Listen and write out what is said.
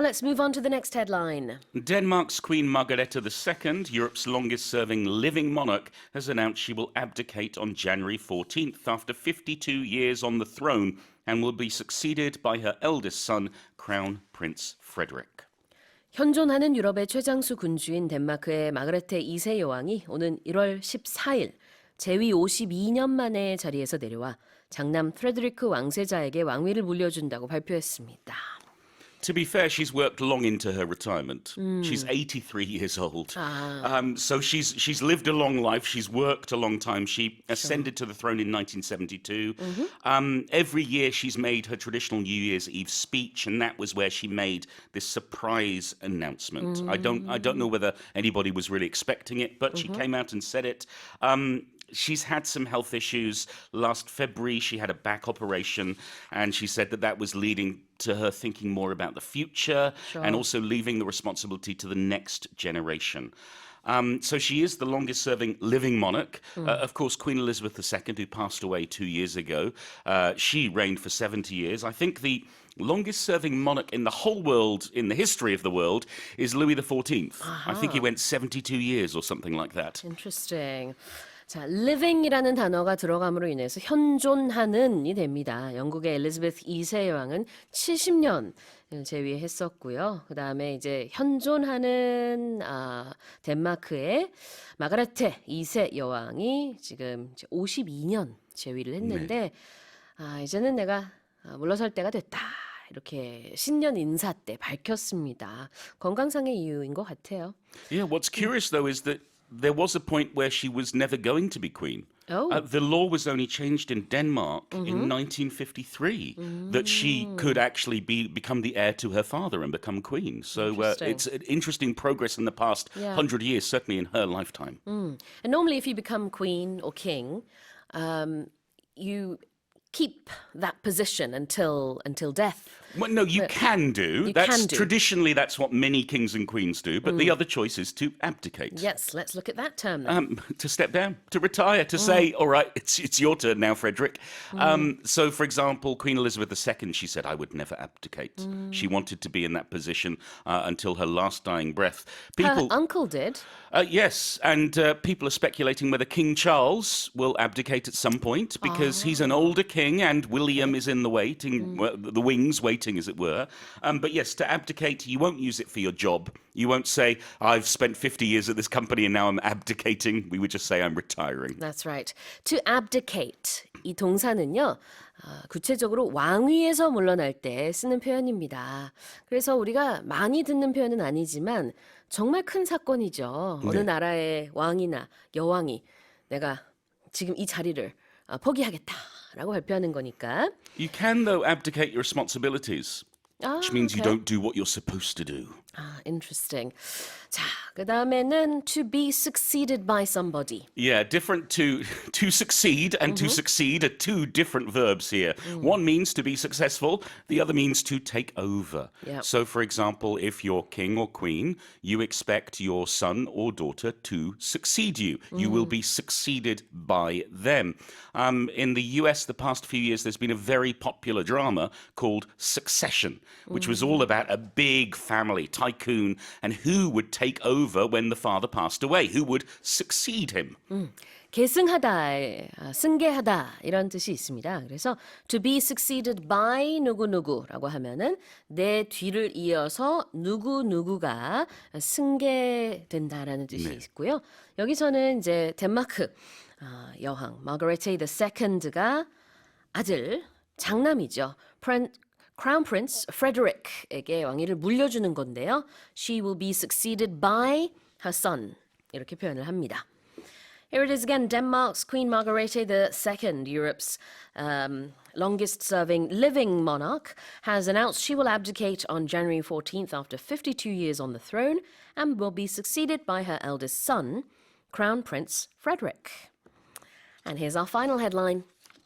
Let's move on to the next headline. Denmark's Queen Margrethe II, Europe's longest-serving living monarch, has announced she will abdicate on January 14th after 52 years on the throne and will be succeeded by her eldest son, Crown Prince Frederik. 현존하는 유럽의 최장수 군주인 덴마크의 마그레테 2세 여왕이 오는 1월 14일 재위 52년 만에 자리에서 내려와 장남 프레데리크 왕세자에게 왕위를 물려준다고 발표했습니다. To be fair, she's worked long into her retirement. She's 83 years old. So she's lived a long life. She's worked a long time. She ascended to the throne in 1972. Every year she's made her traditional New Year's Eve speech, and that was where she made this surprise announcement. I don't know whether anybody was really expecting it, but she came out and said it. She's had some health issues. Last February, she had a back operation, and she said that was leading to her thinking more about the future and also leaving the responsibility to the next generation. So she is the longest-serving living monarch. Of course, Queen Elizabeth II, who passed away 2 years ago, she reigned for 70 years. I think the longest-serving monarch in the whole world, in the history of the world, is Louis XIV. I think he went 72 years or something like that. Interesting. 자, living이라는 단어가 들어감으로 인해서 현존하는이 됩니다. 영국의 엘리자베스 2세 여왕은 70년 재위했었고요. 그 다음에 이제 현존하는 덴마크의 마그레테 2세 여왕이 지금 이제 52년 재위를 했는데 이제는 내가 물러설 때가 됐다. 이렇게 신년 인사 때 밝혔습니다. 건강상의 이유인 것 같아요. Yeah, what's curious though is that there was a point where she was never going to be queen. The law was only changed in Denmark in 1953 that she could actually become the heir to her father and become queen. So it's an interesting progress in the past 100 years, certainly in her lifetime. And normally if you become queen or king, you keep that position until death. Well, no, you can do. Traditionally, that's what many kings and queens do. But the other choice is to abdicate. Yes, let's look at that term then. To step down, to retire, to say, all right, it's your turn now, Frederick. So, for example, Queen Elizabeth II, she said, I would never abdicate. She wanted to be in that position until her last dying breath. Her uncle did. Yes, and people are speculating whether King Charles will abdicate at some point because he's an older king and William is in the the wings waiting, as it were. But yes, to abdicate, you won't use it for your job. You won't say, I've spent 50 years at this company and now I'm abdicating. We would just say, I'm retiring. That's right. To abdicate, 이 동사는요. 구체적으로 왕위에서 물러날 때 쓰는 표현입니다. 그래서 우리가 많이 듣는 표현은 아니지만 정말 큰 사건이죠. 어느 나라의 왕이나 여왕이 내가 지금 이 자리를 포기하겠다라고 발표하는 거니까. You can, though, abdicate your responsibilities, which means you don't do what you're supposed to do. Interesting. 자, 그 다음에는 to be succeeded by somebody. Yeah, different to succeed and to succeed are two different verbs here. One means to be successful, the other means to take over. Yep. So, for example, if you're king or queen, you expect your son or daughter to succeed you. You will be succeeded by them. In the US, the past few years, there's been a very popular drama called Succession, which was all about a big family, tycoon, and who would take over when the father passed away, who would succeed him. 계승하다, 승계하다 이런 뜻이 있습니다. 그래서 to be succeeded by 누구누구라고 하면은 내 뒤를 이어서 누구누구가 승계된다라는 뜻이 있고요. 여기서는 이제 덴마크 여왕 마그레테 II가 아들, 장남이죠. Crown Prince Frederik에게 왕위를 물려주는 건데요. She will be succeeded by her son. 이렇게 표현을 합니다. Here it is again. Denmark's Queen Margrethe II, Europe's longest-serving living monarch, has announced she will abdicate on January 14th after 52 years on the throne and will be succeeded by her eldest son, Crown Prince Frederik. And here's our final headline.